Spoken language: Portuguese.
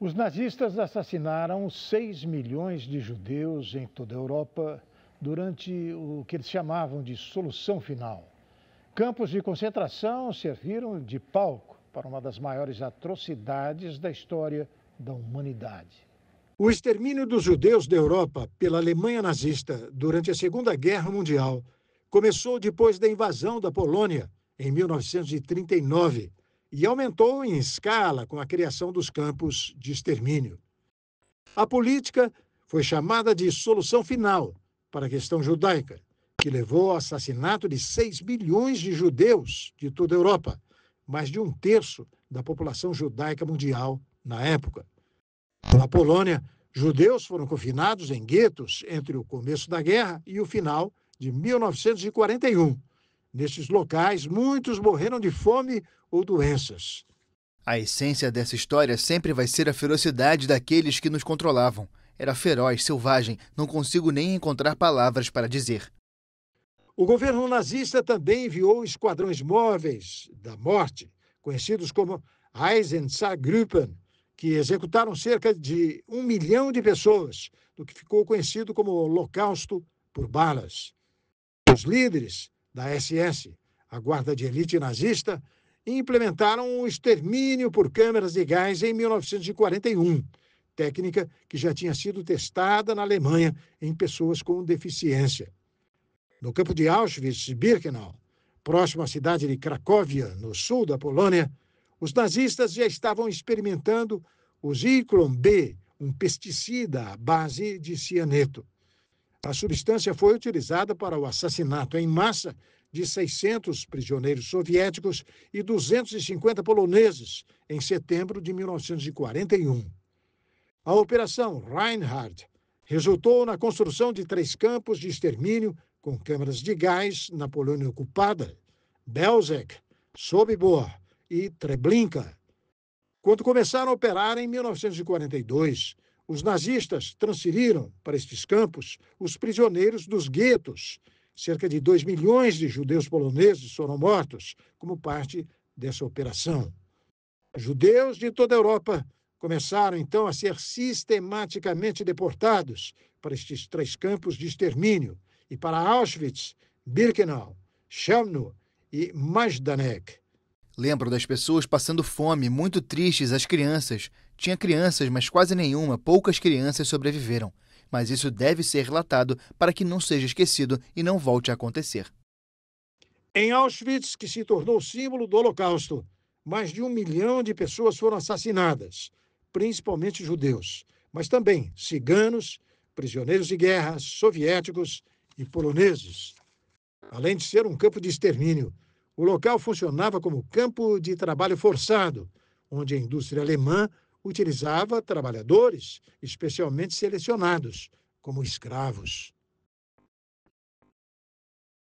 Os nazistas assassinaram 6 milhões de judeus em toda a Europa durante o que eles chamavam de solução final. Campos de concentração serviram de palco para uma das maiores atrocidades da história da humanidade. O extermínio dos judeus da Europa pela Alemanha nazista durante a Segunda Guerra Mundial começou depois da invasão da Polônia, em 1939, e aumentou em escala com a criação dos campos de extermínio. A política foi chamada de solução final para a questão judaica, que levou ao assassinato de 6 milhões de judeus de toda a Europa, mais de 1/3 da população judaica mundial na época. Na Polônia, judeus foram confinados em guetos entre o começo da guerra e o final de 1941. Nestes locais, muitos morreram de fome ou doenças. A essência dessa história sempre vai ser a ferocidade daqueles que nos controlavam. Era feroz, selvagem, não consigo nem encontrar palavras para dizer. O governo nazista também enviou esquadrões móveis da morte, conhecidos como Einsatzgruppen, que executaram cerca de 1 milhão de pessoas, do que ficou conhecido como Holocausto por balas. Os líderes da SS, a guarda de elite nazista, implementaram o extermínio por câmeras de gás em 1941, técnica que já tinha sido testada na Alemanha em pessoas com deficiência. No campo de Auschwitz-Birkenau, próximo à cidade de Cracóvia, no sul da Polônia, os nazistas já estavam experimentando o Zyklon B, um pesticida à base de cianeto. A substância foi utilizada para o assassinato em massa de 600 prisioneiros soviéticos e 250 poloneses em setembro de 1941. A Operação Reinhard resultou na construção de 3 campos de extermínio com câmaras de gás na Polônia ocupada, Belzec, Sobibor e Treblinka. Quando começaram a operar em 1942, os nazistas transferiram para estes campos os prisioneiros dos guetos. Cerca de 2 milhões de judeus poloneses foram mortos como parte dessa operação. Judeus de toda a Europa começaram, então, a ser sistematicamente deportados para estes 3 campos de extermínio e para Auschwitz, Birkenau, Chelmno e Majdanek. Lembro das pessoas passando fome, muito tristes, as crianças. Tinha crianças, mas quase nenhuma, poucas crianças sobreviveram. Mas isso deve ser relatado para que não seja esquecido e não volte a acontecer. Em Auschwitz, que se tornou símbolo do Holocausto, mais de 1 milhão de pessoas foram assassinadas, principalmente judeus, mas também ciganos, prisioneiros de guerra, soviéticos e poloneses. Além de ser um campo de extermínio, o local funcionava como campo de trabalho forçado, onde a indústria alemã utilizava trabalhadores especialmente selecionados como escravos.